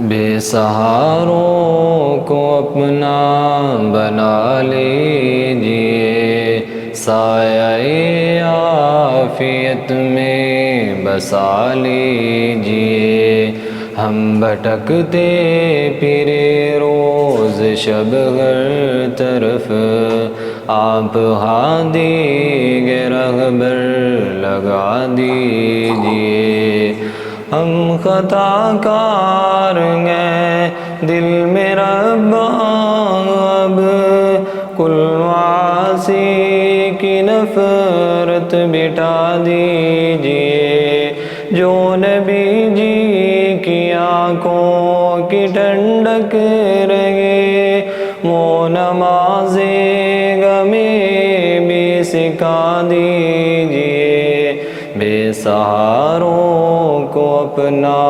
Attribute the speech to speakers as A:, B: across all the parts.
A: بے سہاروں کو اپنا بنا لیجئے، سایہ عافیت میں بسا لیجئے۔ ہم بھٹکتے پھرے روز شب ہر طرف، آپ ہادی کے رہبر لگا دیجئے۔ ہم خطا کار ہیں دل میں ربا، اب کل معاصی کی نفرت مٹا دیجئے۔ جو نبی جی کی آنکھوں کی ٹھنڈک رہے، وہ نمازیں ہمیں بھی سکھا دیجئے۔ بے سہاروں کو اپنا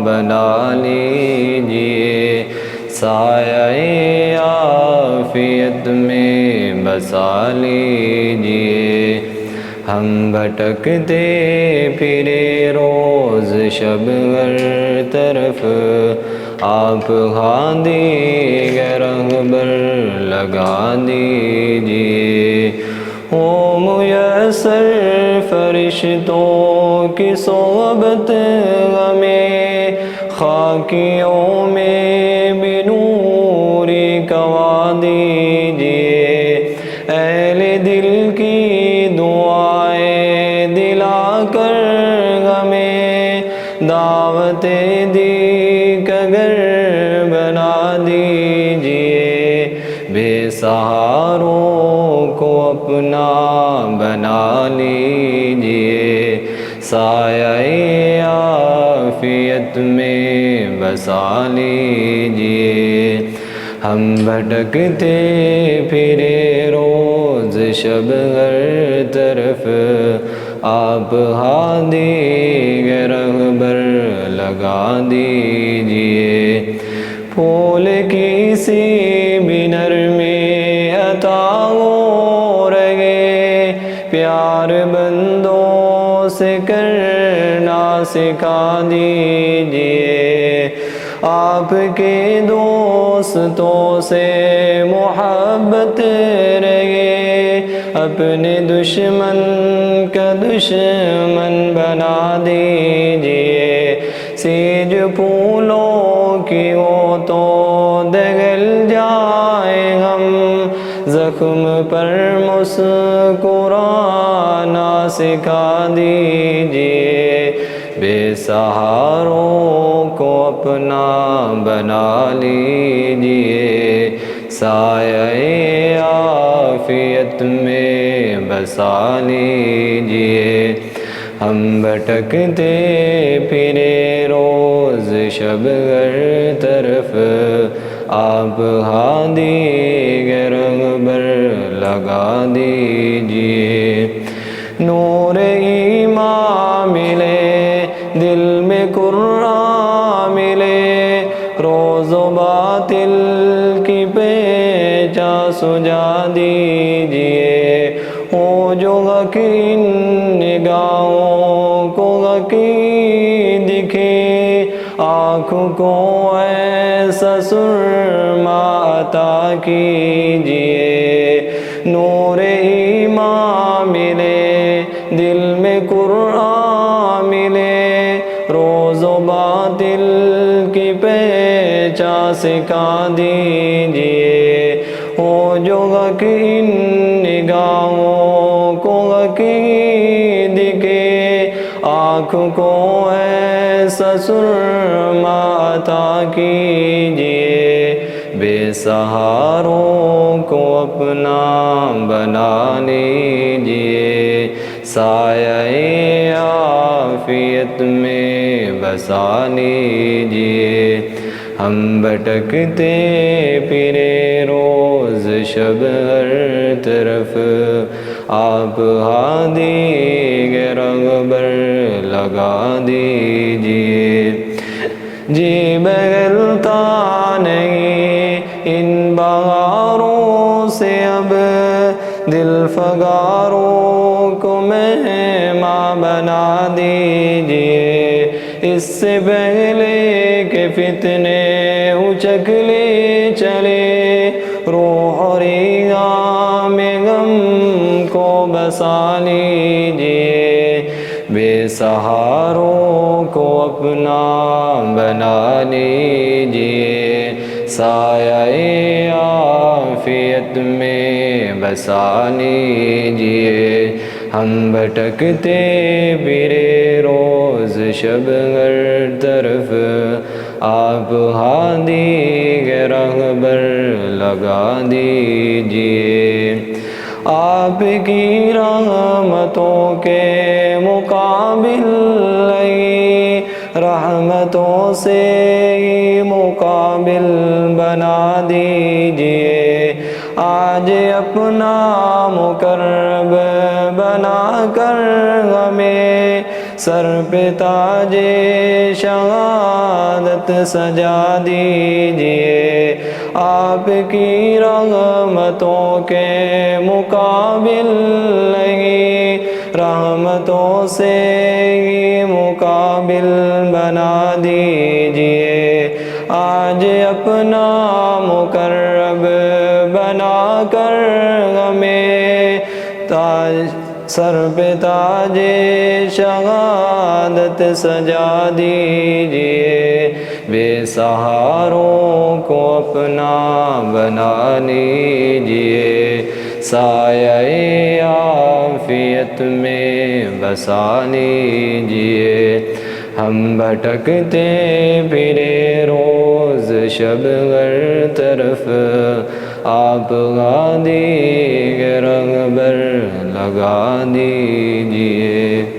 A: بنا لیجئے، سایہ عافیت میں بسا لیجئے۔ ہم بھٹکتے پھرے روز شب ہر طرف، آپ ہادی کے رہبر لگا دیجئے۔ ہو میسر فرشتوں کی صحبت ہمیں، خاکیوں میں بھی نوری کوا دیجئے۔ اہل دل کی دعائیں دلا کر ہمیں دعوت دی کا گھر بنا دیجئے۔ بے سہاروں کو اپنا بنا لیجئے، سایہ عافیت میں بسا لیجئے۔ ہم بھٹکتے پھرے روز شب ہر طرف، آپ ہادی کے رہبر لگا دیجئے۔ پھول کی سی بھی نرمی عطا ہو رہے، پیار بندوں سے کرنا سکھا دیجئے۔ آپ کے دوستوں سے محبت رہے، اپنے دشمن کا دشمن بنا دیجئے۔ سیج پھولوں کی ہو تو دگل جائیں ہم، زخم پر مسکرانا سکھا دیجئے۔ بے سہاروں کو اپنا بنا لیجئے، سایہ عافیت میں بسا لیجئے۔ ہم بھٹکتے پھرے روز شب ہر طرف، آپ ہادی کے رہبر لگا دیجئے۔ نور ایمان ملے، دل میں قرآن ملے، روز و باطل کی پہچان سجا دیجئے۔ ہو جو حق ان نگاہوں کو حق دکھے، آنکھوں کو ایسا سرما عطا کیجئے۔ نور ایمان ملے، دل میں قرآن ملے، روز و باطل کی پہچان سکھا دیجئے۔ ہو جو حق ان نگاہوں کو حق دکھے، آنکھوں کو ایسا سرما عطا کیجئے۔ بے سہاروں کو اپنا بنا لیجئے، سایہ عافیت میں بسا لیجئے۔ ہم بھٹکتے پھرے روز شب ہر طرف، آپ ہادی کے رہبر لگا دیجئے۔ جی بگلتا نہیں ان بہاروں سے اب، دل فگاروں کو مہمان بنا دیجئے۔ اس سے پہلے کے فتنے اچک لے چلے، روح اور ایام غم کو بسا لیجئے، بے سہاروں کو اپنا بنا لیجئے، سایہ عافیت میں بسا لیجئے۔ ہم بھٹکتے پھرے روز شب ہر طرف، آپ ہادی کے رہبر لگا دیجئے۔ آپ کی رحمتوں کے مقابل نہیں، رحمتوں سے ہی مقابل بنا دیجئے۔ آج اپنا مقرب بنا کر ہمیں سر پہ تاج شہادت سجا دیجئے۔ آپ کی رحمتوں کے مقابل نہیں، رحمتوں سے ہی مقابل بنا دیجئے۔ آج اپنا مقرب بنا کر ہمیں سر پہ تاج شہادت سجا دیجئے، بے سہاروں کو اپنا بنا لیجئے، سایہ عافیت میں بسا لیجئے۔ ہم بھٹکتے پھرے روز شب ہر طرف، آپ ہادی کے رہبر لگا دیجئے۔